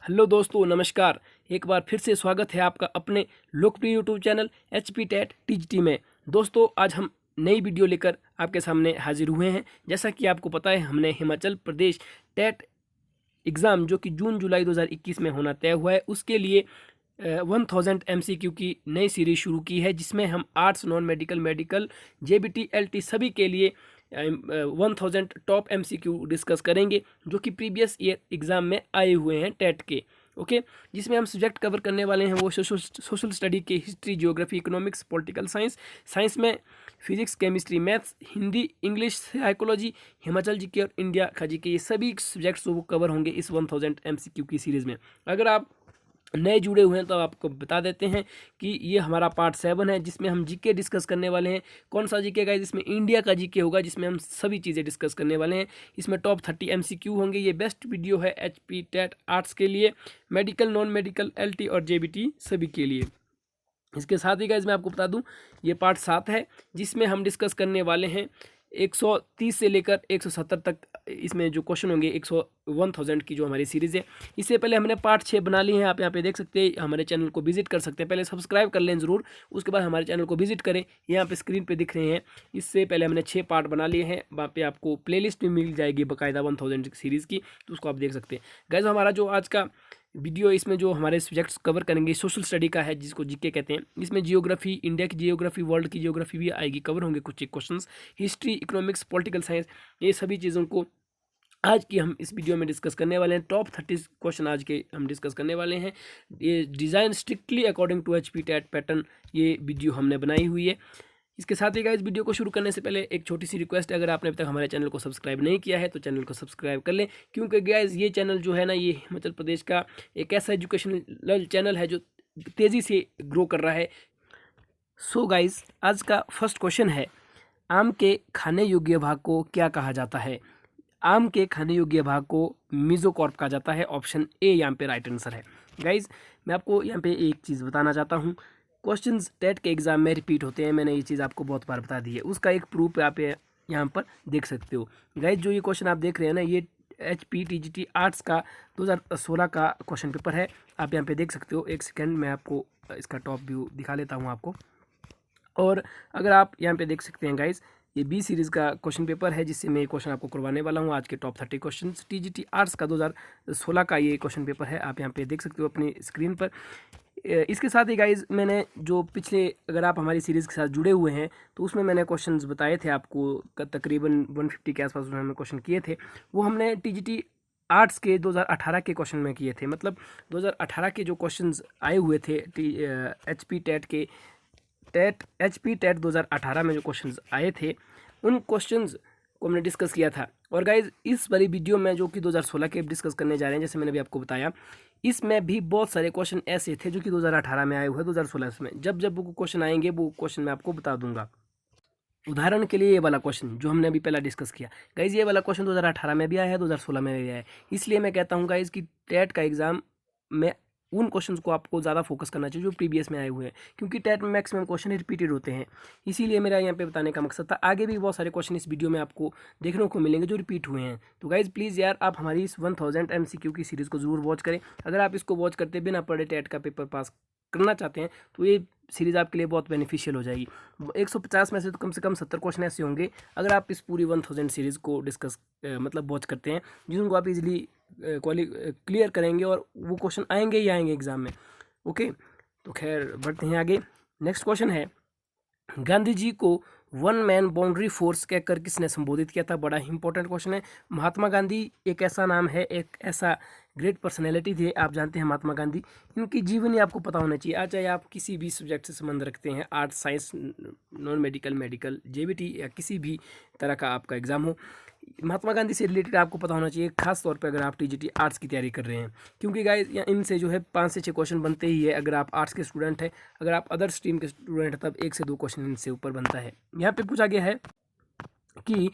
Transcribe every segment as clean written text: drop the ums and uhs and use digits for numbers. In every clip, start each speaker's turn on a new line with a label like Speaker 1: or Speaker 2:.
Speaker 1: Hello दोस्तों, नमस्कार। एक बार फिर से स्वागत है आपका अपने लोकप्रिय YouTube channel HP TET TGT में। दोस्तों, आज हम नई वीडियो लेकर आपके सामने हाजिर हुए हैं। जैसा कि आपको पता है, हमने हिमाचल प्रदेश टेट एग्ज़ाम जो कि जून जुलाई 2021 में होना तय हुआ है, उसके लिए 1000 MCQ की नई सीरीज शुरू की है, जिसमें हम arts, non medical, medical, JBT, LT सभी के लिए 1000 टॉप MCQ डिस्कस करेंगे जो कि प्रीवियस ईयर एग्ज़ाम में आए हुए हैं टेट के। ओके, जिसमें हम सब्जेक्ट कवर करने वाले हैं वो सोशल स्टडी के history, geography, economics, political science, science में physics, chemistry, maths, Hindi, English, psychology, Himachal GK और इंडिया का जीके, ये सभी सब्जेक्ट्स वो कवर होंगे इस 1000 MCQ की सीरीज़ में। अगर आप नए जुड़े हुए हैं तो आपको बता देते हैं कि ये हमारा पार्ट 7 है, जिसमें हम जीके डिस्कस करने वाले हैं। कौन सा जीके गाइस? इसमें इंडिया का जीके होगा, जिसमें हम सभी चीज़ें डिस्कस करने वाले हैं। इसमें टॉप 30 MCQ होंगे। ये बेस्ट वीडियो है HP टेट आर्ट्स के लिए, मेडिकल, नॉन मेडिकल, LT और JBT सभी के लिए। इसके साथ ही गाइस मैं आपको बता दूं, ये पार्ट 7 है, जिसमें हम डिस्कस करने वाले हैं 130 से लेकर 170 तक। इसमें जो क्वेश्चन होंगे 1000 की जो हमारी सीरीज़ है। इससे पहले हमने पार्ट 6 बना लिए हैं। आप यहाँ पे देख सकते हैं, हमारे चैनल को विजिट कर सकते हैं। पहले सब्सक्राइब कर लें ज़रूर, उसके बाद हमारे चैनल को विजिट करें। यहाँ पे स्क्रीन पे दिख रहे हैं। इससे पहले हमने 6 पार्ट बना लिए हैं। वहाँ पे आपको प्लेलिस्ट भी मिल जाएगी बाकायदा 1000 सीरीज़ की, तो उसको आप देख सकते हैं। गाइस, हमारा जो आज का वीडियो, इसमें जो हमारे सब्जेक्ट्स कवर करेंगे सोशल स्टडी का है, जिसको जीके कहते हैं। इसमें जियोग्राफी, इंडिया की जियोग्राफी, वर्ल्ड की जियोग्राफी भी आएगी, कवर होंगे कुछ एक questions. History, economics, political science, ये सभी चीज़ों को आज की हम इस वीडियो में डिस्कस करने वाले हैं। टॉप 30 क्वेश्चन आज के हम डिस्कस करने वाले हैं। ये design strictly according to HP TET pattern, ये वीडियो हमने बनाई हुई है। इसके साथ ही गाइस, वीडियो को शुरू करने से पहले एक छोटी सी रिक्वेस्ट है, अगर आपने अभी तक हमारे चैनल को सब्सक्राइब नहीं किया है तो चैनल को सब्सक्राइब कर लें, क्योंकि गाइस ये चैनल जो है ना, ये हिमाचल प्रदेश का एक ऐसा एजुकेशनल चैनल है जो तेज़ी से ग्रो कर रहा है। सो गाइस, आज का फर्स्ट क्वेश्चन है, आम के खाने योग्य भाग को क्या कहा जाता है? आम के खाने योग्य भाग को मीजोकॉर्प कहा जाता है। ऑप्शन ए यहाँ पे राइट आंसर है। गाइज, मैं आपको यहाँ पे एक चीज़ बताना चाहता हूँ। क्वेश्चंस टेट के एग्जाम में रिपीट होते हैं, मैंने ये चीज़ आपको बहुत बार बता दी है। उसका एक प्रूफ आप यहाँ पर देख सकते हो। गाइज, जो ये क्वेश्चन आप देख रहे हैं ना, ये HP TGT आर्ट्स का 2016 का क्वेश्चन पेपर है। आप यहाँ पे देख सकते हो। एक सेकेंड, मैं आपको इसका टॉप व्यू दिखा लेता हूँ आपको। और अगर आप यहाँ पे देख सकते हैं गाइज, ये B सीरीज़ का क्वेश्चन पेपर है, जिससे मैं ये क्वेश्चन आपको करवाने वाला हूँ। आज के टॉप 30 क्वेश्चन TGT आर्ट्स का 2016 का ये क्वेश्चन पेपर है। आप यहाँ पे देख सकते हो अपनी स्क्रीन पर। इसके साथ ही गाइज, मैंने जो पिछले, अगर आप हमारी सीरीज़ के साथ जुड़े हुए हैं तो उसमें मैंने क्वेश्चंस बताए थे आपको, तकरीबन 150 के आसपास हमने क्वेश्चन किए थे। वो हमने TGT आर्ट्स के 2018 के क्वेश्चन में किए थे। मतलब 2018 के जो क्वेश्चंस आए हुए थे HP टेट के, HP टेट 2018 में जो क्वेश्चंस आए थे, उन क्वेश्चंस को हमने डिस्कस किया था। और गाइज, इस वाली वीडियो में जो कि 2016 के डिस्कस करने जा रहे हैं, जैसे मैंने भी आपको बताया, इसमें भी बहुत सारे क्वेश्चन ऐसे थे जो कि 2018 में आए हुए, 2016 में। जब जब वो क्वेश्चन आएंगे, वो क्वेश्चन मैं आपको बता दूंगा। उदाहरण के लिए ये वाला क्वेश्चन जो हमने अभी पहला डिस्कस किया, गाइज, ये वाला क्वेश्चन 2018 में भी आया है, 2016 में भी आया है। इसलिए मैं कहता हूँ गाइज कि टेट का एग्ज़ाम में उन क्वेश्चंस को आपको ज़्यादा फोकस करना चाहिए जो प्रीवियस में आए हुए हैं, क्योंकि टेट में मैक्सिमम क्वेश्चन रिपीटेड होते हैं। इसीलिए मेरा यहाँ पे बताने का मकसद था। आगे भी बहुत सारे क्वेश्चन इस वीडियो में आपको देखने को मिलेंगे जो रिपीट हुए हैं। तो गाइज, प्लीज़ यार, आप हमारी इस 1000 MCQ की सीरीज़ को ज़रूर वॉच करें। अगर आप इसको वॉच करते बिना पढ़े टेट का पेपर पास करना चाहते हैं तो ये सीरीज़ आपके लिए बहुत बेनिफिशियल हो जाएगी। 150 में से तो कम 70 क्वेश्चन ऐसे होंगे, अगर आप इस पूरी 1000 सीरीज़ को डिस्कस मतलब वॉच करते हैं, जिनको आप इजीली क्लियर करेंगे, और वो क्वेश्चन आएंगे ही आएंगे एग्ज़ाम में। ओके, तो खैर बढ़ते हैं आगे। नेक्स्ट क्वेश्चन है, गांधी जी को वन मैन बाउंड्री फोर्स कहकर किसने संबोधित किया था? बड़ा इंपॉर्टेंट क्वेश्चन है। महात्मा गांधी एक ऐसा नाम है, एक ऐसा ग्रेट पर्सनैलिटी थे, आप जानते हैं महात्मा गांधी। इनकी जीवनी आपको पता होना चाहिए। आज चाहे आप किसी भी सब्जेक्ट से संबंध रखते हैं, arts, science, non medical, medical, JBT या किसी भी तरह का आपका एग्ज़ाम हो, महात्मा गांधी से रिलेटेड आपको पता होना चाहिए, खास तौर पे अगर आप TGT आर्ट्स की तैयारी कर रहे हैं। क्योंकि गाइस, इनसे जो है 5 से 6 क्वेश्चन बनते ही है अगर आप आर्ट्स के स्टूडेंट हैं। अगर आप अदर स्ट्रीम के स्टूडेंट हैं तब 1 से 2 क्वेश्चन इनसे ऊपर बनता है। यहाँ पे पूछा गया है कि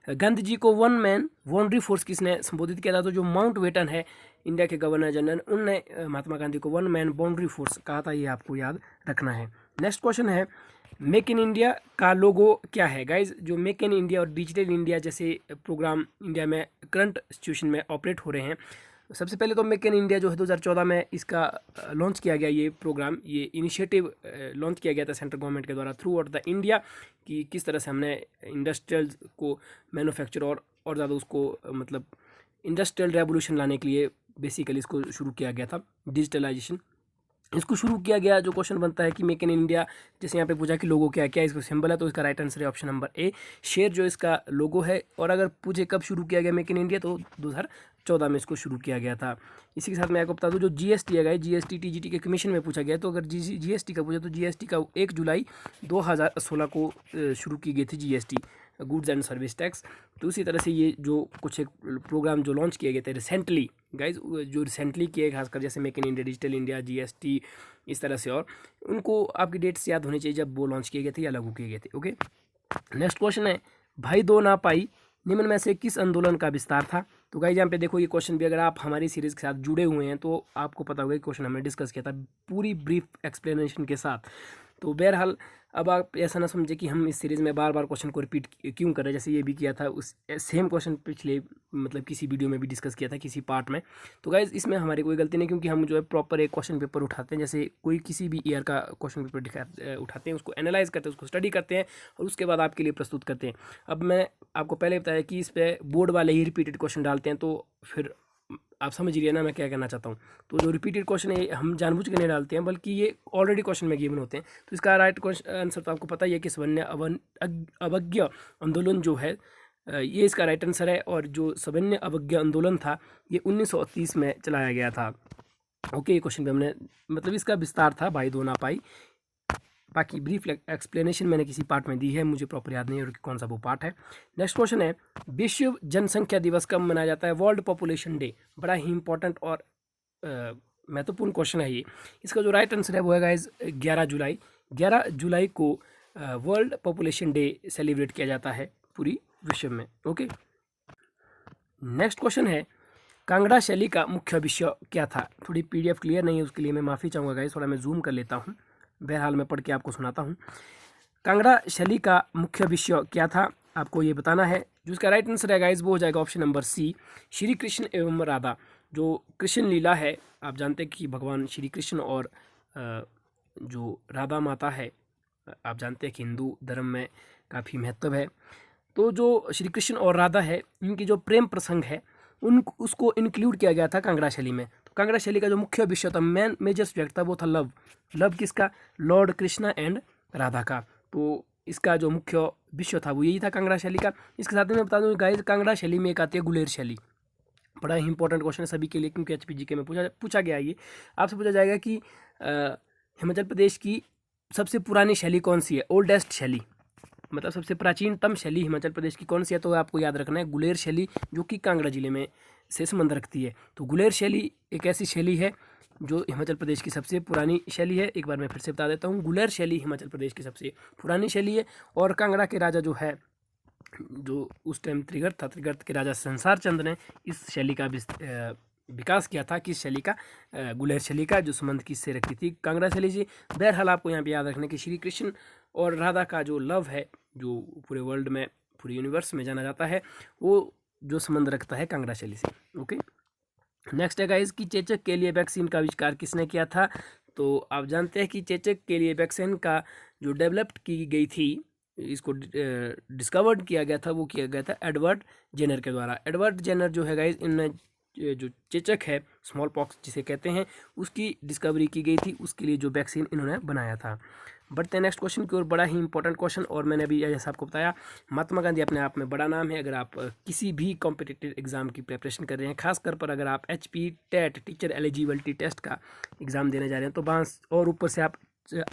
Speaker 1: गांधी जी को वन मैन बाउंड्री फोर्स किसने संबोधित किया था? तो जो माउंट बेटन है, इंडिया के गवर्नर जनरल, उनने महात्मा गांधी को वन मैन बाउंड्री फोर्स कहा था। ये आपको याद रखना है। नेक्स्ट क्वेश्चन है, मेक इन इंडिया का लोगो क्या है? गाइज, जो मेक इन इंडिया और डिजिटल इंडिया जैसे प्रोग्राम इंडिया में करंट सिचुएशन में ऑपरेट हो रहे हैं, सबसे पहले तो मेक इन इंडिया जो है 2014 में इसका लॉन्च किया गया, ये प्रोग्राम, ये इनिशिएटिव लॉन्च किया गया था सेंट्रल गवर्नमेंट के द्वारा थ्रू आउट द इंडिया, कि किस तरह से हमने इंडस्ट्रियल को मैन्युफैक्चर और ज़्यादा उसको मतलब इंडस्ट्रियल रेवोल्यूशन लाने के लिए बेसिकली इसको शुरू किया गया था, डिजिटलाइजेशन। इसको शुरू किया गया। जो क्वेश्चन बनता है कि मेक इन इंडिया, जैसे यहाँ पे पूछा कि लोगो क्या क्या इसको सिंबल है, तो इसका राइट आंसर है ऑप्शन नंबर ए, शेर जो इसका लोगो है। और अगर पूछे कब शुरू किया गया मेक इन इंडिया, तो 2014 में इसको शुरू किया गया था। इसी के साथ मैं आपको बता दूं, जो जीएसटी है, जीएसटी टीजीटी के कमीशन में पूछा गया, तो अगर जीएसटी का पूछा तो जीएसटी का 1 जुलाई 2016 को शुरू की गई थी GST, goods and service tax. तो उसी तरह से ये जो कुछ एक प्रोग्राम जो लॉन्च किए गए थे रिसेंटली गाइज, जो रिसेंटली किए खासकर जैसे make in India, digital India, GST, इस तरह से, और उनको आपकी डेट्स याद होनी चाहिए जब वो लॉन्च किए गए थे या लागू किए गए थे। ओके, नेक्स्ट क्वेश्चन है, भाई दो ना पाई निम्न में से किस आंदोलन का विस्तार था? तो गाइज यहाँ पे देखो, ये क्वेश्चन भी अगर आप हमारी सीरीज़ के साथ जुड़े हुए हैं तो आपको पता होगा, ये क्वेश्चन हमने डिस्कस किया था पूरी ब्रीफ एक्सप्लेनेशन के साथ। तो बहरहाल अब आप ऐसा ना समझे कि हम इस सीरीज़ में बार बार क्वेश्चन को रिपीट क्यों कर रहे हैं, जैसे ये भी किया था, उस सेम क्वेश्चन पिछले मतलब किसी वीडियो में भी डिस्कस किया था किसी पार्ट में। तो गाइज़ इसमें हमारी कोई गलती नहीं, क्योंकि हम जो है प्रॉपर एक क्वेश्चन पेपर उठाते हैं, जैसे कोई किसी भी ईयर का क्वेश्चन पेपर उठाते हैं, उसको एनालाइज करते हैं, उसको स्टडी करते हैं और उसके बाद आपके लिए प्रस्तुत करते हैं। अब मैं आपको पहले बताया कि इस पर बोर्ड वाले ही रिपीटेड क्वेश्चन डालते हैं, तो फिर आप समझ रही है ना मैं क्या कहना चाहता हूँ। तो जो रिपीटेड क्वेश्चन है हम जानबूझ के नहीं डालते हैं, बल्कि ये ऑलरेडी क्वेश्चन में गिवन होते हैं। तो इसका राइट आंसर तो आपको पता ही है कि सवर्ण अवज्ञा आंदोलन जो है, ये इसका राइट आंसर है। और जो सवर्ण अवज्ञा आंदोलन था, ये 1930 में चलाया गया था। ओके, ये क्वेश्चन पे हमने मतलब इसका विस्तार था भाई दो ना पाई। बाकी ब्रीफ एक्सप्लेनेशन मैंने किसी पार्ट में दी है, मुझे प्रॉपर याद नहीं है और कौन सा वो पार्ट है। नेक्स्ट क्वेश्चन है, विश्व जनसंख्या दिवस कब मनाया जाता है? World population day. बड़ा ही इंपॉर्टेंट और महत्वपूर्ण क्वेश्चन है ये। इसका जो राइट आंसर है वो है गाइज 11 जुलाई। 11 जुलाई को वर्ल्ड पॉपुलेशन डे सेलिब्रेट किया जाता है पूरी विश्व में। ओके, नेक्स्ट क्वेश्चन है, कांगड़ा शैली का मुख्य विषय क्या था? थोड़ी पीडीएफ क्लियर नहीं है, उसके लिए मैं माफ़ी चाहूँगा गाइज, थोड़ा मैं जूम कर लेता हूँ। बहरहाल मैं पढ़ के आपको सुनाता हूँ। कांगड़ा शैली का मुख्य विषय क्या था, आपको ये बताना है। जो इसका राइट आंसर है गाइज वो हो जाएगा option number C, Shri Krishna एवं राधा। जो कृष्ण लीला है, आप जानते हैं कि भगवान श्री कृष्ण और जो राधा माता है, आप जानते हैं कि हिंदू धर्म में काफ़ी महत्व है। तो जो श्री कृष्ण और राधा है, इनकी जो प्रेम प्रसंग है उसको इंक्लूड किया गया था कांगड़ा शैली में। तो कांगड़ा शैली का जो मुख्य विषय था, मेजर सब्जेक्ट था, वो था लव। लव किसका? लॉर्ड कृष्णा एंड राधा का। तो इसका जो मुख्य विषय था वो यही था कांगड़ा शैली का। इसके साथ ही मैं बता दूं गाइस, कांगड़ा शैली में एक आती है गुलेर शैली। बड़ा ही इंपॉर्टेंट क्वेश्चन है सभी के लिए, क्योंकि HPGK में पूछा गया। ये आपसे पूछा जाएगा कि हिमाचल प्रदेश की सबसे पुरानी शैली कौन सी है? ओल्डेस्ट शैली, मतलब सबसे प्राचीनतम शैली हिमाचल प्रदेश की कौन सी है? तो आपको याद रखना है गुलेर शैली, जो कि कांगड़ा जिले में से संबंध रखती है। तो गुलेर शैली एक ऐसी शैली है जो हिमाचल प्रदेश की सबसे पुरानी शैली है। एक बार मैं फिर से बता देता हूँ, गुलेर शैली हिमाचल प्रदेश की सबसे पुरानी शैली है। और कांगड़ा के राजा जो है, जो उस टाइम त्रिगर्त के राजा संसार चंद ने इस शैली का विकास किया था। किस शैली का? गुलेर शैली का, जो संबंध किससे रखती थी? कांगड़ा शैली से। बहरहाल आपको यहाँ पे याद रखना कि श्री कृष्ण और राधा का जो लव है, जो पूरे वर्ल्ड में, पूरे यूनिवर्स में जाना जाता है, वो जो संबंध रखता है कांगड़ा शैली से। ओके, नेक्स्ट है गाइस कि चेचक के लिए वैक्सीन का आविष्कार किसने किया था? तो आप जानते हैं कि चेचक के लिए वैक्सीन का जो डेवलप्ड की गई थी, इसको डिस्कवर्ड किया गया था, वो किया गया था एडवर्ड जेनर के द्वारा। एडवर्ड जेनर जो है गाइस, इनने जो चेचक है, स्मॉल पॉक्स जिसे कहते हैं, उसकी डिस्कवरी की गई थी। उसके लिए जो वैक्सीन इन्होंने बनाया था। बढ़ते हैं नेक्स्ट क्वेश्चन की ओर। बड़ा ही इंपॉर्टेंट क्वेश्चन, और मैंने अभी जैसा आपको बताया, महात्मा गांधी अपने आप में बड़ा नाम है। अगर आप किसी भी कॉम्पिटिटिव एग्जाम की प्रिपरेशन कर रहे हैं, खासकर पर अगर आप HP TET teacher eligibility test का एग्ज़ाम देने जा रहे हैं, तो बांस और ऊपर से आप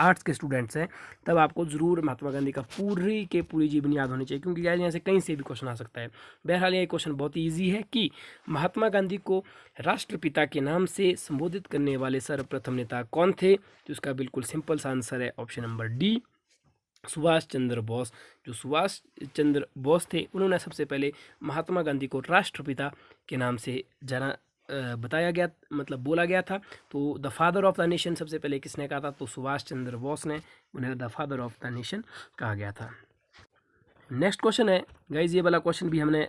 Speaker 1: आर्ट्स के स्टूडेंट्स हैं, तब आपको ज़रूर महात्मा गांधी का पूरी जीवन याद होनी चाहिए, क्योंकि यहाँ से कहीं से भी क्वेश्चन आ सकता है। बहरहाल ये क्वेश्चन बहुत ही ईजी है कि महात्मा गांधी को राष्ट्रपिता के नाम से संबोधित करने वाले सर्वप्रथम नेता कौन थे? तो इसका बिल्कुल सिंपल सा आंसर है option number D, Subhash Chandra Bose. जो सुभाष चंद्र बोस थे, उन्होंने सबसे पहले महात्मा गांधी को राष्ट्रपिता के नाम से जाना बताया गया, मतलब बोला गया था। तो the father of the nation सबसे पहले किसने कहा था? तो सुभाष चंद्र बोस ने उन्हें the father of the nation कहा गया था। नेक्स्ट क्वेश्चन है गाइज, ये वाला क्वेश्चन भी हमने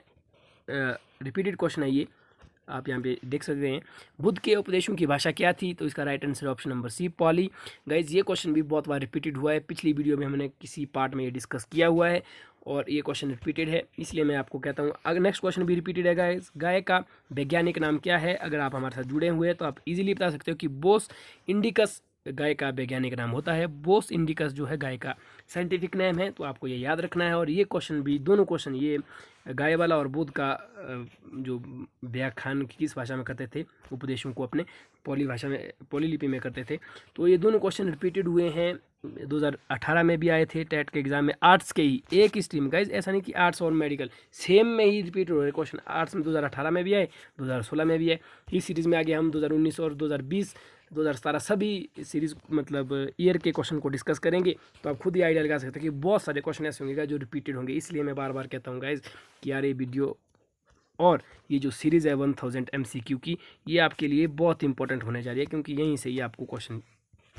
Speaker 1: रिपीटेड क्वेश्चन है ये। आप यहाँ पे देख सकते हैं। बुद्ध के उपदेशों की भाषा क्या थी? तो इसका right answer option number C, Pali. Guys ये क्वेश्चन भी बहुत बार रिपीटेड हुआ है, पिछली वीडियो में हमने किसी पार्ट में ये डिस्कस किया हुआ है और ये क्वेश्चन रिपीटेड है, इसलिए मैं आपको कहता हूँ। अगर नेक्स्ट क्वेश्चन भी रिपीटेड है गाइज, गाय का वैज्ञानिक नाम क्या है? अगर आप हमारे साथ जुड़े हुए हैं तो आप इजीली बता सकते हो कि बोस इंडिकस गाय का वैज्ञानिक नाम होता है। बोस इंडिकस जो है गाय का साइंटिफिक नेम है, तो आपको ये याद रखना है। और ये क्वेश्चन भी, दोनों क्वेश्चन, ये गाय वाला और बुद्ध का जो व्याख्यान किस भाषा में करते थे, उपदेशों को अपने पॉली भाषा में, पॉली लिपि में करते थे, तो ये दोनों क्वेश्चन रिपीटेड हुए हैं। 2018 में भी आए थे टेट के एग्जाम में, आर्ट्स के ही एक ही स्ट्रीम। गाइज ऐसा नहीं कि आर्ट्स और मेडिकल सेम में ही रिपीट हो रहे क्वेश्चन। आर्ट्स में 2018 में भी आए, 2016 में भी आए। इस सीरीज़ में आगे हम 2019 और 2020, 2017 सभी सीरीज़ मतलब ईयर के क्वेश्चन को डिस्कस करेंगे। तो आप खुद ही आइडिया लगा सकते हैं कि बहुत सारे क्वेश्चन ऐसे होंगे जो रिपीटेड होंगे। इसलिए मैं बार बार कहता हूँ गाइज कि यार ये वीडियो और ये जो सीरीज़ है 1000 MCQ की, ये आपके लिए बहुत इंपॉर्टेंट होने जा रही है, क्योंकि यहीं से ही आपको क्वेश्चन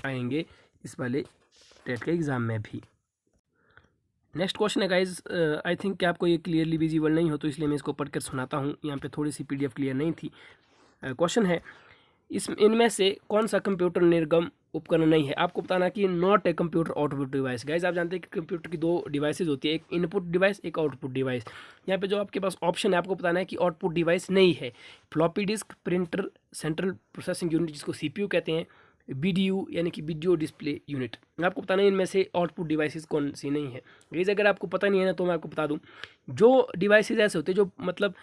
Speaker 1: आएंगे इस वाले टेट के एग्ज़ाम में भी। नेक्स्ट क्वेश्चन है गाइज, आई थिंक कि आपको ये क्लियरली विजिबल नहीं हो, तो इसलिए मैं इसको पढ़कर सुनाता हूँ। यहाँ पे थोड़ी सी PDF क्लियर नहीं थी। क्वेश्चन है, इनमें से कौन सा कंप्यूटर निर्गम उपकरण नहीं है? आपको बताना कि not a computer output device. Guys आप जानते हैं कि कंप्यूटर की दो डिवाइसेज होती है, एक इनपुट डिवाइस, एक आउटपुट डिवाइस। यहाँ पे जो आपके पास ऑप्शन है, आपको बताना है कि आउटपुट डिवाइस नहीं है। Floppy disk, printer, central processing unit जिसको CPU कहते हैं, BDU यानी कि वीडियो डिस्प्ले यूनिट। आपको बताना है इनमें से आउटपुट डिवाइसेस कौन सी नहीं है। गाइज अगर आपको पता नहीं है ना, तो मैं आपको बता दूँ, जो डिवाइसेज ऐसे होते हैं जो मतलब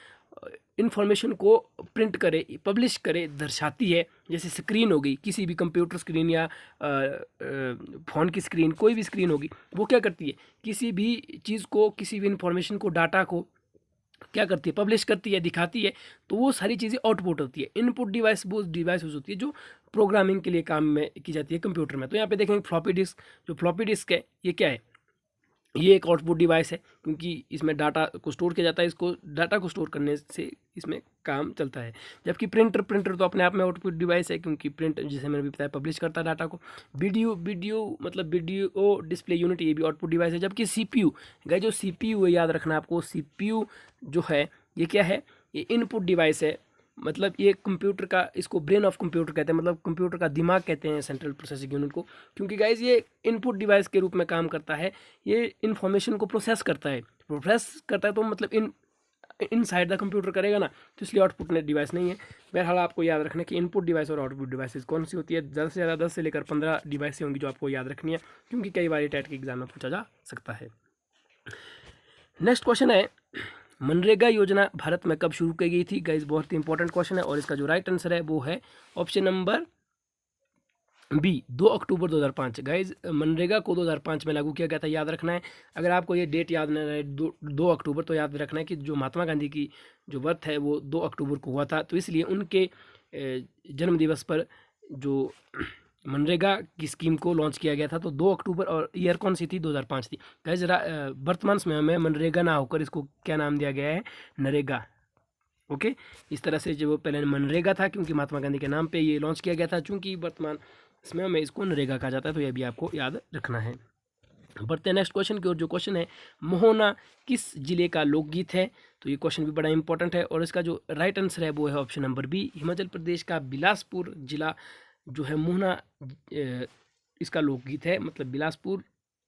Speaker 1: इन्फॉर्मेशन को प्रिंट करे, पब्लिश करे, दर्शाती है, जैसे स्क्रीन हो गई, किसी भी कंप्यूटर स्क्रीन या फ़ोन की स्क्रीन, कोई भी स्क्रीन होगी, वो क्या करती है, किसी भी चीज़ को, किसी भी इन्फॉर्मेशन को, डाटा को क्या करती है, पब्लिश करती है, दिखाती है। तो वो सारी चीज़ें आउटपुट होती है। इनपुट डिवाइस वो डिवाइस होती है जो प्रोग्रामिंग के लिए काम में की जाती है कंप्यूटर में। तो यहाँ पे देखेंगे फ्लॉपी डिस्क, जो फ्लॉपी डिस्क है ये क्या है, ये एक आउटपुट डिवाइस है, क्योंकि इसमें डाटा को स्टोर किया जाता है। इसको डाटा को स्टोर करने से इसमें काम चलता है। जबकि प्रिंटर तो अपने आप में आउटपुट डिवाइस है, क्योंकि प्रिंट, जैसे मैंने भी बताया, पब्लिश करता है डाटा को। वीडियो मतलब वीडियो डिस्प्ले यूनिट, ये भी आउटपुट डिवाइस है। जबकि CPU, गाइस जो CPU है, याद रखना आपको, CPU जो है ये क्या है, ये इनपुट डिवाइस है। मतलब ये कंप्यूटर का, इसको ब्रेन ऑफ कंप्यूटर कहते हैं, मतलब कंप्यूटर का दिमाग कहते हैं सेंट्रल प्रोसेसिंग यूनिट को, क्योंकि गाइज ये इनपुट डिवाइस के रूप में काम करता है। ये इन्फॉर्मेशन को प्रोसेस करता है तो मतलब इनसाइड द कंप्यूटर करेगा ना, तो इसलिए आउटपुट डिवाइस नहीं है। बहरहाल आपको याद रखना है कि इनपुट डिवाइस और आउटपुट डिवाइसेस कौन सी होती है। ज़्यादा से ज़्यादा 10 से लेकर 15 डिवाइसें होंगी जो आपको याद रखनी है, क्योंकि कई बार टेट के एग्जाम में पूछा जा सकता है। नेक्स्ट क्वेश्चन है, मनरेगा योजना भारत में कब शुरू की गई थी? गाइस बहुत ही इंपॉर्टेंट क्वेश्चन है, और इसका जो राइट आंसर है वो है ऑप्शन नंबर B, 2 अक्टूबर 2005। गाइज मनरेगा को 2005 में लागू किया गया था, याद रखना है। अगर आपको ये डेट याद न रहे, 2 अक्टूबर, तो याद रखना है कि जो महात्मा गांधी की जो बर्थ है वो 2 अक्टूबर को हुआ था, तो इसलिए उनके जन्म दिवस पर जो मनरेगा की स्कीम को लॉन्च किया गया था। तो 2 अक्टूबर, और ईयर कौन सी थी? 2005 थी। गाइज वर्तमान समय में मनरेगा ना होकर इसको क्या नाम दिया गया है? नरेगा। ओके, इस तरह से जो पहले मनरेगा था, क्योंकि महात्मा गांधी के नाम पे ये लॉन्च किया गया था, चूंकि वर्तमान समय में इसको नरेगा कहा जाता है, तो यह भी आपको याद रखना है। बढ़ते हैं नेक्स्ट क्वेश्चन की ओर। जो क्वेश्चन है, मोहना किस जिले का लोकगीत है? तो ये क्वेश्चन भी बड़ा इंपॉर्टेंट है, और इसका जो राइट आंसर है वो है option number B, Himachal Pradesh का बिलासपुर जिला जो है मोहना इसका लोकगीत है। मतलब बिलासपुर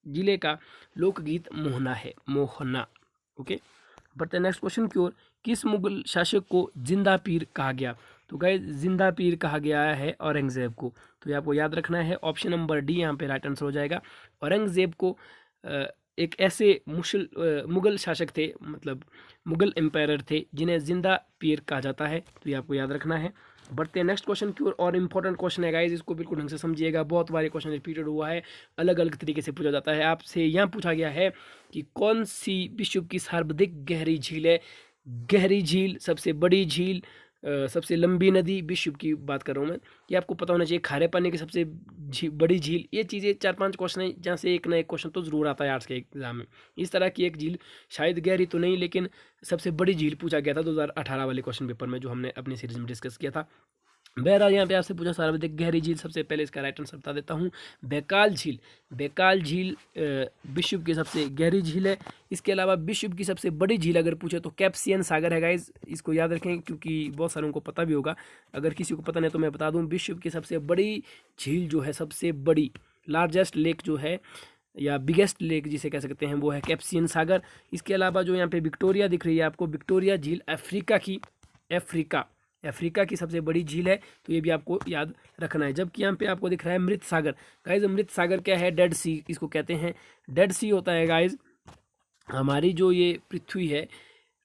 Speaker 1: जिले का लोकगीत मोहना है, मोहना। ओके, बढ़ते हैं नेक्स्ट क्वेश्चन की ओर। किस मुगल शासक को जिंदा पीर कहा गया? तो गाइस जिंदा पीर कहा गया है औरंगजेब को। तो ये आपको याद रखना है, ऑप्शन नंबर D यहाँ पे राइट आंसर हो जाएगा। औरंगजेब को एक ऐसे मुगल शासक थे, मतलब मुगल एम्पायर थे, जिन्हें जिंदा पीर कहा जाता है। तो ये आपको याद रखना है। बढ़ते हैं नेक्स्ट क्वेश्चन की ओर, और इम्पोर्टेंट क्वेश्चन है गाइस, इसको बिल्कुल ढंग से समझिएगा। बहुत बार क्वेश्चन रिपीटेड हुआ है, अलग अलग तरीके से पूछा जाता है। आपसे यहाँ पूछा गया है कि कौन सी विश्व की सर्वाधिक गहरी झील है? गहरी झील, सबसे बड़ी झील, सबसे लंबी नदी, विश्व की बात कर रहा हूँ मैं। ये आपको पता होना चाहिए। खारे पानी की सबसे बड़ी झील, ये चीज़ें 4-5 क्वेश्चन है, जहाँ से एक ना एक क्वेश्चन तो ज़रूर आता है आर्ट्स के एग्जाम में। इस तरह की एक झील, शायद गहरी तो नहीं, लेकिन सबसे बड़ी झील पूछा गया था 2018 वाले क्वेश्चन पेपर में, जो हमने अपनी सीरीज में डिस्कस किया था। बहरहाल यहाँ पे आपसे पूछा सार्वधिक गहरी झील, सबसे पहले इसका राइट आंसर बता देता हूँ, बैकाल झील। बैकाल झील विश्व की सबसे गहरी झील है। इसके अलावा विश्व की सबसे बड़ी झील अगर पूछे तो कैप्सियन सागर है गाइज, इसको याद रखें क्योंकि बहुत सारों को पता भी होगा, अगर किसी को पता नहीं तो मैं बता दूँ, विश्व की सबसे बड़ी झील जो है, सबसे बड़ी लार्जेस्ट लेक जो है या बिगेस्ट लेक जिसे कह सकते हैं, वो है कैप्सियन सागर। इसके अलावा जो यहाँ पे विक्टोरिया दिख रही है आपको, विक्टोरिया झील अफ्रीका की सबसे बड़ी झील है, तो ये भी आपको याद रखना है। जबकि यहाँ पे आपको दिख रहा है मृत सागर। गाइज मृत सागर क्या है? डेड सी इसको कहते हैं। डेड सी होता है गाइज हमारी जो ये पृथ्वी है,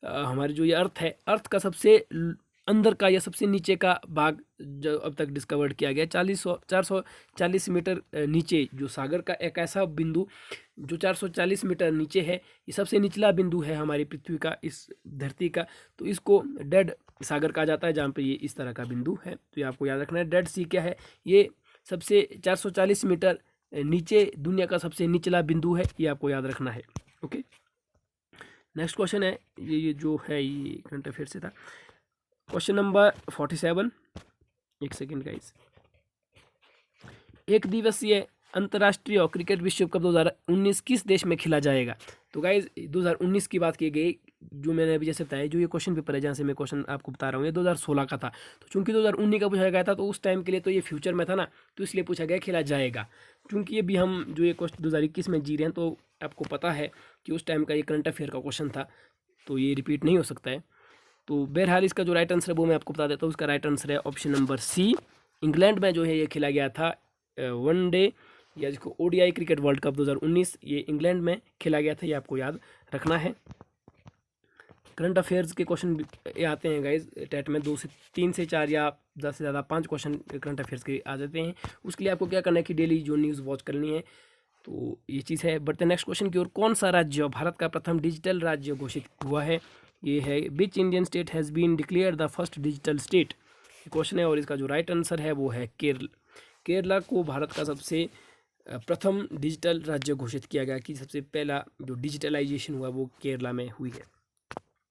Speaker 1: हमारी जो ये अर्थ है, अर्थ का सबसे अंदर का या सबसे नीचे का भाग जो अब तक डिस्कवर्ड किया गया 440 मीटर नीचे, जो सागर का एक ऐसा बिंदु जो 440 मीटर नीचे है, ये सबसे निचला बिंदु है हमारी पृथ्वी का, इस धरती का, तो इसको डेड सागर कहा जाता है, जहाँ पे ये इस तरह का बिंदु है। तो ये आपको याद रखना है। डेड सी क्या है? ये सबसे 440 मीटर नीचे दुनिया का सबसे निचला बिंदु है, ये आपको याद रखना है। ओके, नेक्स्ट क्वेश्चन है, ये जो है ये करंट अफेयर से था। क्वेश्चन नंबर 47, एक सेकेंड गाइस। एक दिवसीय अंतर्राष्ट्रीय क्रिकेट विश्व कप 2019 किस देश में खेला जाएगा? तो गाइज 2019 की बात की गई, जो मैंने अभी जैसे बताया, जो ये क्वेश्चन पेपर है जहाँ से मैं क्वेश्चन आपको बता रहा हूँ, ये 2016 का था। तो चूंकि 2019 का पूछा गया था, तो उस टाइम के लिए तो ये फ्यूचर में था ना, तो इसलिए पूछा गया खेला जाएगा। क्योंकि ये भी हम जो ये क्वेश्चन 2021 में जी रहे हैं, तो आपको पता है कि उस टाइम का ये करंट अफेयर का क्वेश्चन था, तो ये रिपीट नहीं हो सकता है। तो बहरहाल इसका जो राइट आंसर है वो मैं आपको बता देता हूँ। उसका राइट आंसर है ऑप्शन नंबर सी। इंग्लैंड में जो है ये खेला गया था वनडे या जिसको ओडीआई क्रिकेट वर्ल्ड कप 2019, ये इंग्लैंड में खेला गया था, ये आपको याद रखना है। करंट अफेयर्स के क्वेश्चन आते हैं गाइज टेट में, 2 से 3 से 4 या 10 से ज़्यादा 5 क्वेश्चन करंट अफेयर्स के आ जाते हैं। उसके लिए आपको क्या करना है कि डेली जो न्यूज़ वॉच करनी है, तो ये चीज़ है। बढ़ते नेक्स्ट क्वेश्चन की ओर। कौन सा राज्य भारत का प्रथम डिजिटल राज्य घोषित हुआ है? ये है which Indian state has been declare the first digital state, question है। और इसका जो राइट आंसर है वो है केरला को भारत का सबसे प्रथम डिजिटल राज्य घोषित किया गया, कि सबसे पहला जो डिजिटलाइजेशन हुआ वो केरला में हुई है।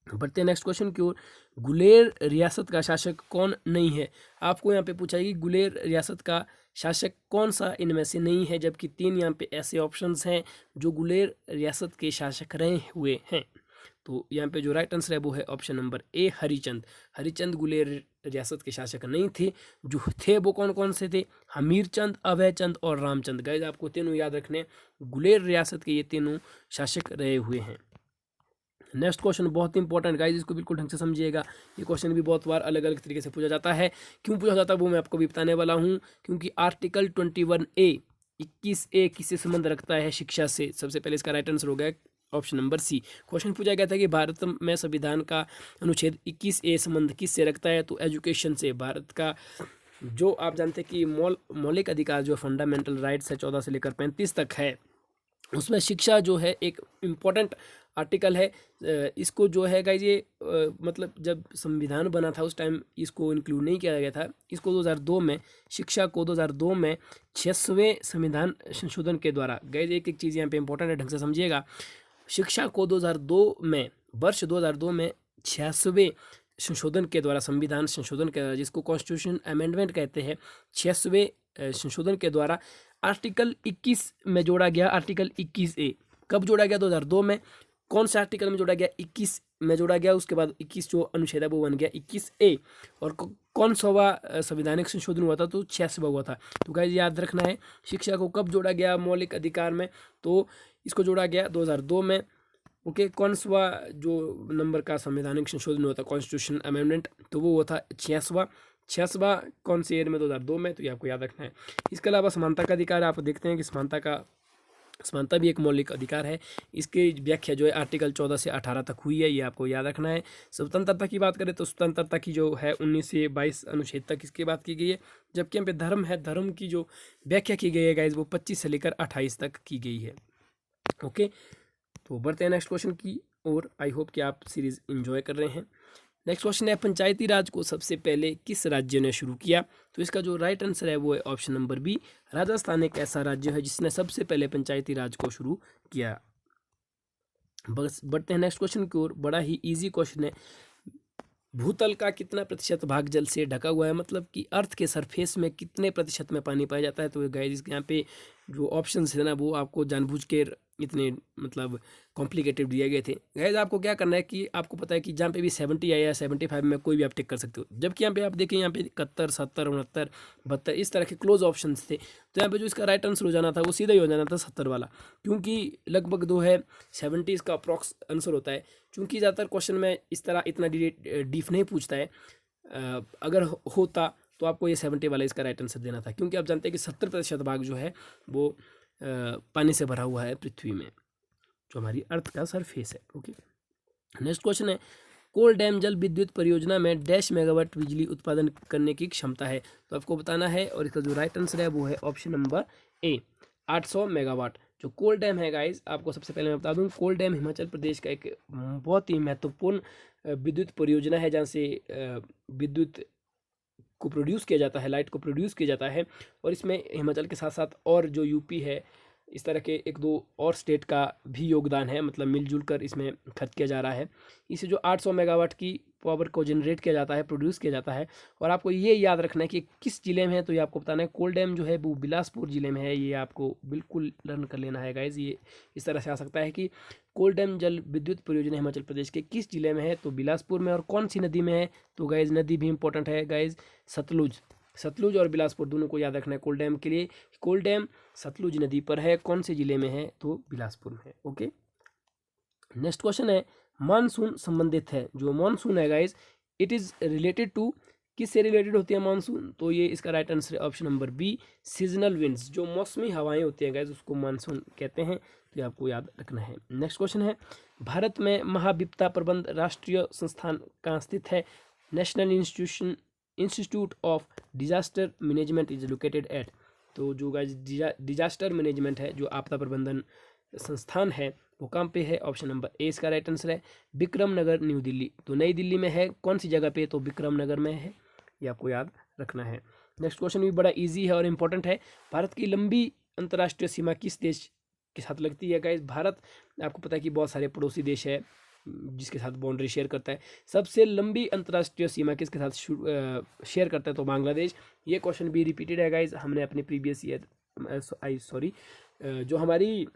Speaker 1: बढ़ते हैं नेक्स्ट क्वेश्चन की ओर। गुलेर रियासत का शासक कौन नहीं है? आपको यहाँ पे पूछा है कि गुलेर रियासत का शासक कौन सा इनमें से नहीं है, जबकि 3 यहाँ पे ऐसे ऑप्शंस हैं जो गुलेर रियासत के शासक रहे हुए हैं। तो यहाँ पे जो राइट आंसर है वो है option number A, Harichand. Harichand Guler रियासत के शासक नहीं थे। जो थे वो कौन कौन से थे? हमीरचंद, अभयचंद और रामचंद। गाइस आपको तीनों याद रखने, गुलेर रियासत के ये तीनों शासक रहे हुए हैं। नेक्स्ट क्वेश्चन बहुत इंपॉर्टेंट गाइस, इसको बिल्कुल ढंग से समझिएगा। ये क्वेश्चन भी बहुत बार अलग अलग तरीके से पूछा जाता है। क्यों पूछा जाता है वो मैं आपको भी बताने वाला हूँ। क्योंकि आर्टिकल 21A 21A किससे संबंध रखता है? शिक्षा से। सबसे पहले इसका राइट आंसर हो गया ऑप्शन नंबर सी। क्वेश्चन पूछा गया था कि भारत में संविधान का अनुच्छेद 21A संबंध किससे रखता है? तो एजुकेशन से। भारत का जो आप जानते हैं कि मौलिक अधिकार जो फंडामेंटल राइट्स है 14 से लेकर 35 तक है, उसमें शिक्षा जो है एक इम्पॉर्टेंट आर्टिकल है। इसको जो है गाइस ये मतलब जब संविधान बना था उस टाइम इसको इंक्लूड नहीं किया गया था। इसको 2002 में, शिक्षा को 2002 में 66वें संविधान संशोधन के द्वारा, गाइस एक एक चीज़ यहाँ पे इंपॉर्टेंट है, ढंग से समझिएगा। शिक्षा को 2002 में, वर्ष 2002 में 66वें संशोधन के द्वारा, संविधान संशोधन के द्वारा, जिसको कॉन्स्टिट्यूशन अमेंडमेंट कहते हैं, 66वें संशोधन के द्वारा आर्टिकल 21 में जोड़ा गया। आर्टिकल 21A कब जोड़ा गया? 2002 में। कौन सा आर्टिकल में जोड़ा गया? 21 में जोड़ा गया। उसके बाद 21 जो अनुच्छेद है वो बन गया 21A। और कौन सा संवैधानिक संशोधन हुआ था? तो 86वां हुआ था। तो गाइस याद रखना है, शिक्षा को कब जोड़ा गया मौलिक अधिकार में? तो इसको जोड़ा गया 2002 में। ओके, कौन सा जो नंबर का संवैधानिक संशोधन हुआ था, कॉन्स्टिट्यूशन अमेंडमेंट, तो वो हुआ था 86वां। कौन से ईयर में? 2002 में। तो ये आपको याद रखना है। इसके अलावा समानता का अधिकार आप देखते हैं कि समानता भी एक मौलिक अधिकार है। इसकी व्याख्या जो है आर्टिकल 14 से 18 तक हुई है, ये आपको याद रखना है। स्वतंत्रता की बात करें तो स्वतंत्रता की जो है 19 से 22 अनुच्छेद तक इसकी बात की गई है। जबकि यहाँ पे धर्म है, धर्म की जो व्याख्या की गई है गाइज वो 25 से लेकर 28 तक की गई है। ओके, तो बढ़ते हैं नेक्स्ट क्वेश्चन की ओर। आई होप कि आप सीरीज एंजॉय कर रहे हैं। नेक्स्ट क्वेश्चन है, पंचायती राज को सबसे पहले किस राज्य ने शुरू किया? तो इसका जो राइट आंसर है वो है ऑप्शन नंबर बी। राजस्थान एक ऐसा राज्य है जिसने सबसे पहले पंचायती राज को शुरू किया। बस बढ़ते हैं नेक्स्ट क्वेश्चन की ओर। बड़ा ही इजी क्वेश्चन है, भूतल का कितना प्रतिशत भाग जल से ढका हुआ है, मतलब कि अर्थ के सरफेस में कितने प्रतिशत में पानी पाया जाता है। तो गाइस यहाँ पे जो ऑप्शंस है ना वो आपको जानबूझ के इतने मतलब कॉम्प्लिकेटेड दिए गए थे। गाइस आपको क्या करना है कि आपको पता है कि जहाँ पे भी 70 आया या 75 में कोई भी आप टिक कर सकते हो, जबकि यहाँ पे आप देखें यहाँ पे 71, 70, 69, 72 इस तरह के क्लोज ऑप्शंस थे। तो यहाँ पे जो इसका राइट आंसर हो जाना था वो सीधा ही हो जाना था 70 वाला, क्योंकि लगभग 2 है 70 इसका अप्रॉक्स आंसर होता है। चूँकि ज़्यादातर क्वेश्चन में इस तरह इतना डीप नहीं पूछता है, अगर होता तो आपको ये 70 वाला इसका राइट आंसर देना था, क्योंकि आप जानते हैं कि 70% भाग जो है वो पानी से भरा हुआ है पृथ्वी में, जो हमारी अर्थ का सरफेस है। ओके, नेक्स्ट क्वेश्चन है, कोल डैम जल विद्युत परियोजना में डैश मेगावाट बिजली उत्पादन करने की क्षमता है। तो आपको बताना है, और इसका जो राइट आंसर है वो है ऑप्शन नंबर ए 800 मेगावाट। जो कोल डैम है गाइस, आपको सबसे पहले मैं बता दूं, कोल डैम हिमाचल प्रदेश का एक बहुत ही महत्वपूर्ण विद्युत परियोजना है, जहाँ से विद्युत को प्रोड्यूस किया जाता है, लाइट को प्रोड्यूस किया जाता है। और इसमें हिमाचल के साथ साथ और जो यूपी है, इस तरह के 1-2 और स्टेट का भी योगदान है, मतलब मिलजुल कर इसमें खर्च किया जा रहा है। इसे जो 800 मेगावाट की पावर को जनरेट किया जाता है, प्रोड्यूस किया जाता है। और आपको ये याद रखना है कि किस जिले में है, तो ये आपको बताना है। कोल डैम जो है वो बिलासपुर जिले में है, ये आपको बिल्कुल लर्न कर लेना है गाइज। ये इस तरह से आ सकता है कि कोल डैम जल विद्युत परियोजना हिमाचल प्रदेश के किस जिले में है, तो बिलासपुर में। और कौन सी नदी में है, तो गाइज नदी भी इंपॉर्टेंट है गाइज, सतलुज और बिलासपुर दोनों को याद रखना है कोल डैम के लिए। कोल डैम सतलुज नदी पर है, कौन से जिले में है, तो बिलासपुर में है। ओके, नेक्स्ट क्वेश्चन है, मानसून संबंधित है। जो मानसून है guys, it is related to, किससे रिलेटेड होती है मानसून, तो ये इसका राइट आंसर है option number B seasonal winds. जो मौसमी हवाएं होती हैं गाइज उसको मानसून कहते हैं, तो ये आपको याद रखना है। नेक्स्ट क्वेश्चन है, भारत में महाविपत्ता प्रबंध राष्ट्रीय संस्थान कहाँ स्थित है। National institute of disaster management is located at. तो जो गाइज डिजास्टर मैनेजमेंट है, जो आपदा प्रबंधन संस्थान है, वो कहाँ पे है, ऑप्शन नंबर ए इसका राइट आंसर है विक्रम नगर न्यू दिल्ली। तो नई दिल्ली में है, कौन सी जगह पे, तो विक्रम नगर में है, ये आपको याद रखना है। नेक्स्ट क्वेश्चन भी बड़ा इजी है और इम्पोर्टेंट है, भारत की लंबी अंतर्राष्ट्रीय सीमा किस देश के साथ लगती है गाइज। भारत, आपको पता है कि बहुत सारे पड़ोसी देश है जिसके साथ बाउंड्री शेयर करता है। सबसे लंबी अंतर्राष्ट्रीय सीमा किसके साथ शेयर करता है, तो बांग्लादेश। ये क्वेश्चन भी रिपीटेड है गाइज, हमने अपने प्रीवियस ईयर जो हमारी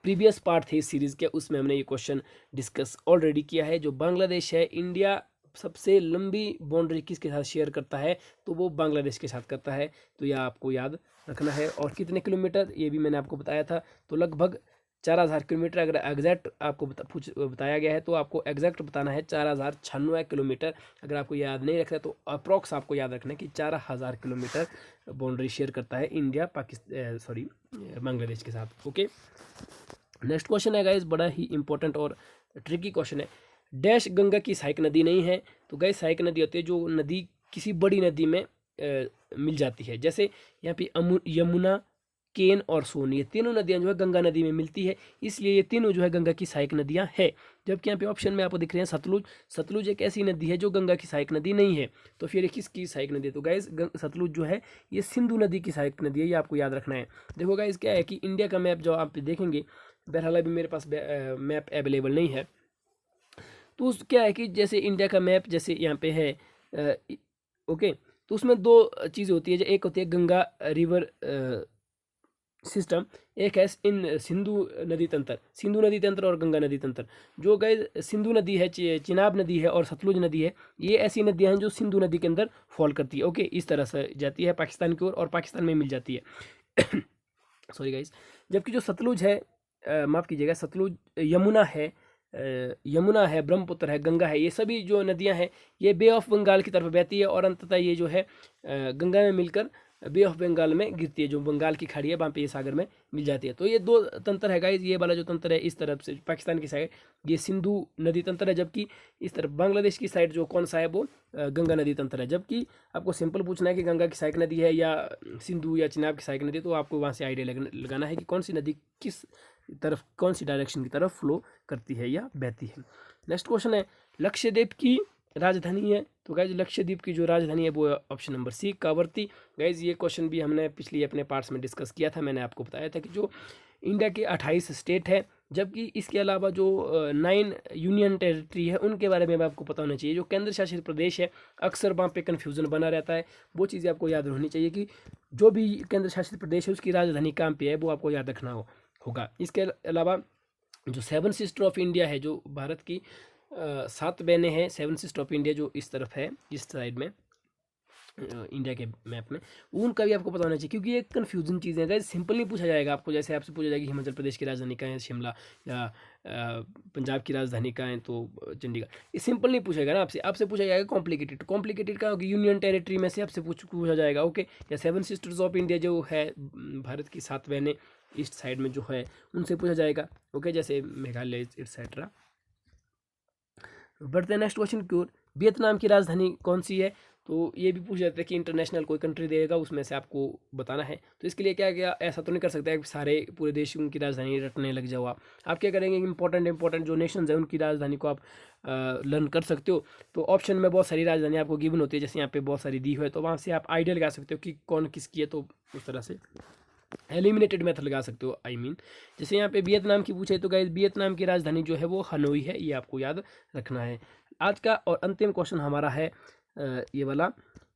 Speaker 1: प्रीवियस पार्ट थे इस सीरीज़ के, उसमें हमने ये क्वेश्चन डिस्कस ऑलरेडी किया है। जो बांग्लादेश है, इंडिया सबसे लंबी बाउंड्री किसके साथ शेयर करता है, तो वो बांग्लादेश के साथ करता है, तो यह आपको याद रखना है। और कितने किलोमीटर, ये भी मैंने आपको बताया था, तो लगभग 4000 किलोमीटर। अगर एग्जैक्ट आपको बताया गया है तो आपको एग्जैक्ट बताना है 4096 किलोमीटर। अगर आपको याद नहीं रखना है तो अप्रॉक्स आपको याद रखना है कि 4000 किलोमीटर बाउंड्री शेयर करता है इंडिया बांग्लादेश के साथ। ओके, नेक्स्ट क्वेश्चन है गाइस, बड़ा ही इंपॉर्टेंट और ट्रिकी क्वेश्चन है, डैश गंगा की सहायक नदी नहीं है। तो गाइस सहायक नदी होती है जो नदी किसी बड़ी नदी में मिल जाती है, जैसे यहाँ पे यमुना, केन और सोन, ये तीनों नदियां जो है गंगा नदी में मिलती है, इसलिए ये तीनों जो है गंगा की सहायक नदियां है। जबकि यहाँ पे ऑप्शन में आपको दिख रहे हैं सतलुज एक ऐसी नदी है जो गंगा की सहायक नदी नहीं है। तो फिर किसकी सहायक नदी है, तो गाइस सतलुज जो है ये सिंधु नदी की सहायक नदी है, ये आपको याद रखना है। देखो गाइस क्या है कि इंडिया का मैप जो आप देखेंगे, बहरहाल अभी मेरे पास मैप अवेलेबल नहीं है, तो क्या है कि जैसे इंडिया का मैप जैसे यहाँ पे है, ओके, तो उसमें 2 चीज़ें होती है, एक होती है गंगा रिवर सिस्टम, एक है इन सिंधु नदी तंत्र और गंगा नदी तंत्र। जो गए सिंधु नदी है, चिनाब नदी है और सतलुज नदी है, ये ऐसी नदियां हैं जो सिंधु नदी के अंदर फॉल करती है। ओके, इस तरह से जाती है पाकिस्तान की ओर और पाकिस्तान में मिल जाती है सॉरी गाइस। जबकि जो सतलुज है, माफ़ कीजिएगा, सतलुज, यमुना है, ब्रह्मपुत्र है, गंगा है, ये सभी जो नदियां हैं ये बे ऑफ बंगाल की तरफ बहती है और अंततः ये जो है गंगा में मिलकर बे ऑफ बंगाल में गिरती है। जो बंगाल की खाड़ी है वहाँ पे ये सागर में मिल जाती है। तो ये 2 तंत्र है गाइस, ये वाला जो तंत्र है इस तरफ से पाकिस्तान की साइड ये सिंधु नदी तंत्र है, जबकि इस तरफ बांग्लादेश की साइड जो कौन सा है वो गंगा नदी तंत्र है। जबकि आपको सिंपल पूछना है कि गंगा की सहायक नदी है या सिंधु या चिनाब की सहायक नदी, तो आपको वहाँ से आइडिया लगाना है कि कौन सी नदी किस तरफ, कौन सी डायरेक्शन की तरफ फ्लो करती है या बहती है। नेक्स्ट क्वेश्चन है, लक्षद्वीप की राजधानी है। तो गाइज लक्षद्वीप की जो राजधानी है वो ऑप्शन नंबर सी कावरती। गाइज ये क्वेश्चन भी हमने पिछली अपने पार्ट्स में डिस्कस किया था, मैंने आपको बताया था कि जो इंडिया के 28 स्टेट है जबकि इसके अलावा जो 9 यूनियन टेरिटरी है उनके बारे में भी आपको पता होना चाहिए। जो केंद्र शासित प्रदेश है अक्सर वहाँ पे कन्फ्यूज़न बना रहता है, वो चीज़ें आपको याद होनी चाहिए कि जो भी केंद्र शासित प्रदेश है उसकी राजधानी कहाँ पे है, वो आपको याद रखना होगा। इसके अलावा जो 7 सिस्टर ऑफ इंडिया है, जो भारत की 7 बहनें हैं, 7 सिस्टर ऑफ इंडिया जो इस तरफ है, इस साइड में इंडिया के मैप में, उनका भी आपको पता होना चाहिए, क्योंकि ये कन्फ्यूजन चीज़ें हैं। सिंपल नहीं पूछा जाएगा आपको, जैसे आपसे पूछा जाएगा हिमाचल प्रदेश की राजधानी कहाँ है, शिमला, या पंजाब की राजधानी कहाँ है तो चंडीगढ़। ये सिंपल नहीं पूछेगा ना आपसे पूछा जाएगा कॉम्प्लिकेटेड कहाँ होगी, यूनियन टेरिटरी में से आपसे पूछा जाएगा, ओके। या 7 सिस्टर्स ऑफ इंडिया जो है भारत की 7 बहनें ईस्ट साइड में जो है उनसे पूछा जाएगा, ओके, जैसे मेघालय एक्सेट्रा। बढ़ते हैं नेक्स्ट क्वेश्चन की ओर। वियतनाम की राजधानी कौन सी है, तो ये भी पूछ जाते हैं कि इंटरनेशनल कोई कंट्री देगा उसमें से आपको बताना है। तो इसके लिए क्या क्या ऐसा तो नहीं कर सकता है कि सारे पूरे देश उनकी राजधानी रटने लग जाओ आप क्या करेंगे, इंपॉर्टेंट जो नेशंस है उनकी राजधानी को आप लर्न कर सकते हो। तो ऑप्शन में बहुत सारी राजधानी आपको गिवन होती है, जैसे यहाँ पे बहुत सारी दी हुई है, तो वहाँ से आप आइडिया लगा सकते हो कि कौन किसकी है, तो उस तरह से एलिमिनेटेड मेथड लगा सकते हो। जैसे यहाँ पे वियतनाम की पूछे तो गाइस वियतनाम की राजधानी जो है वो हनोई है, ये आपको याद रखना है। आज का और अंतिम क्वेश्चन हमारा है ये वाला,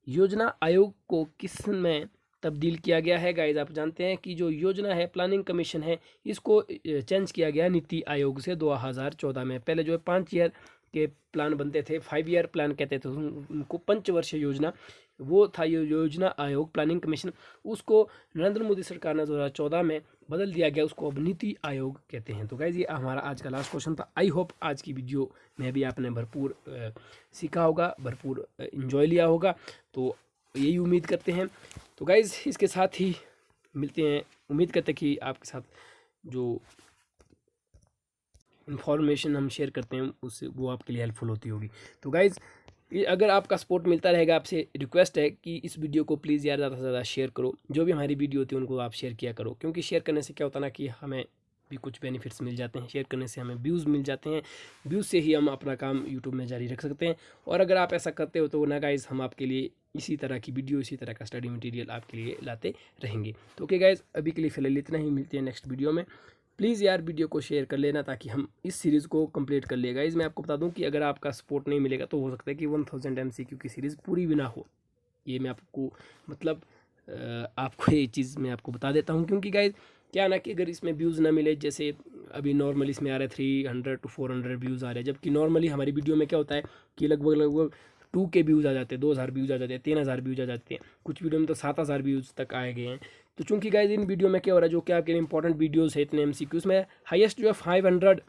Speaker 1: योजना आयोग को किस में तब्दील किया गया है। गाइस आप जानते हैं कि जो योजना है प्लानिंग कमीशन है, इसको चेंज किया गया नीति आयोग से 2014 में। पहले जो है 5 ईयर के प्लान बनते थे, 5 ईयर प्लान कहते थे उनको, पंचवर्षीय योजना, वो था योजना आयोग प्लानिंग कमीशन। उसको नरेंद्र मोदी सरकार ने 2014 में बदल दिया गया, उसको अब नीति आयोग कहते हैं। तो गाइस ये हमारा आज का लास्ट क्वेश्चन था। आई होप आज की वीडियो में भी आपने भरपूर सीखा होगा, भरपूर इन्जॉय लिया होगा, तो यही उम्मीद करते हैं। तो गाइस इसके साथ ही मिलते हैं, उम्मीद करते हैं कि आपके साथ जो इन्फॉर्मेशन हम शेयर करते हैं उससे वो आपके लिए हेल्पफुल होती होगी। तो गाइज़ अगर आपका सपोर्ट मिलता रहेगा, आपसे रिक्वेस्ट है कि इस वीडियो को प्लीज़ यार ज़्यादा से ज़्यादा शेयर करो। जो भी हमारी वीडियो होती है उनको आप शेयर किया करो, क्योंकि शेयर करने से क्या होता है ना कि हमें भी कुछ बेनिफिट्स मिल जाते हैं, शेयर करने से हमें व्यूज़ मिल जाते हैं, व्यूज़ से ही हम अपना काम यूट्यूब में जारी रख सकते हैं। और अगर आप ऐसा करते हो तो ना गाइज़ हम आपके लिए इसी तरह की वीडियो, इसी तरह का स्टडी मटेरियल आपके लिए लाते रहेंगे। तो ओके गाइज़, अभी के लिए फिलहाल इतना ही, मिलते हैं नेक्स्ट वीडियो में। प्लीज़ यार वीडियो को शेयर कर लेना ताकि हम इस सीरीज़ को कंप्लीट कर लेगा। इस मैं आपको बता दूं कि अगर आपका सपोर्ट नहीं मिलेगा तो हो सकता है कि 1000 MCQ की सीरीज़ पूरी भी ना हो। ये मैं आपको मतलब आपको ये चीज़ मैं आपको बता देता हूं, क्योंकि गाइज क्या ना कि अगर इसमें व्यूज़ ना मिले, जैसे अभी नॉर्मली इसमें आ रहा है 300 to 400 व्यूज़ आ रहे हैं, जबकि नॉर्मली हमारी वीडियो में क्या होता है कि लगभग 2K व्यूज़ आ जाते हैं, 2000 व्यूज़ आ जाते हैं, 3000 व्यूज़ आ जाते हैं, कुछ वीडियो में तो 7000 व्यूज़ तक आए गए हैं। तो चूंकि गाइज इन वीडियो में क्या हो रहा है, जो कि आपके इंपॉर्टेंट वीडियोस है इतने MCQs में हाईएस्ट जो है 500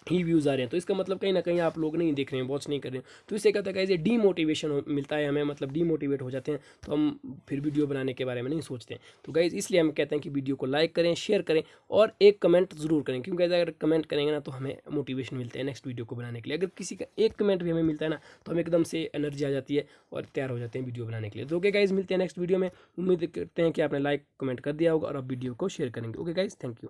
Speaker 1: ही व्यूज़ आ रहे हैं, तो इसका मतलब कहीं ना कहीं आप लोग नहीं देख रहे हैं, वॉच नहीं कर रहे हैं। तो इससे क्या होता है ये डीमोटिवेशन मिलता है हमें, मतलब डीमोटिवेट हो जाते हैं, तो हम फिर वीडियो बनाने के बारे में नहीं सोचते हैं। तो गाइज इसलिए हम कहते हैं कि वीडियो को लाइक करें, शेयर करें और एक कमेंट ज़रूर करें, क्योंकि अगर कमेंट करेंगे ना तो हमें मोटिवेशन मिलता है नेक्स्ट वीडियो को बनाने के लिए। अगर किसी का एक कमेंट भी हमें मिलता है ना तो हमें एकदम से एनर्जी आ जाती है और तैयार हो जाते हैं वीडियो बनाने के लिए। तो ओके गाइज, मिलते हैं नेक्स्ट वीडियो में। उम्मीद करते हैं कि आपने लाइक कमेंट कर दिया होगा और आप वीडियो को शेयर करेंगे। Okay guys, thank you.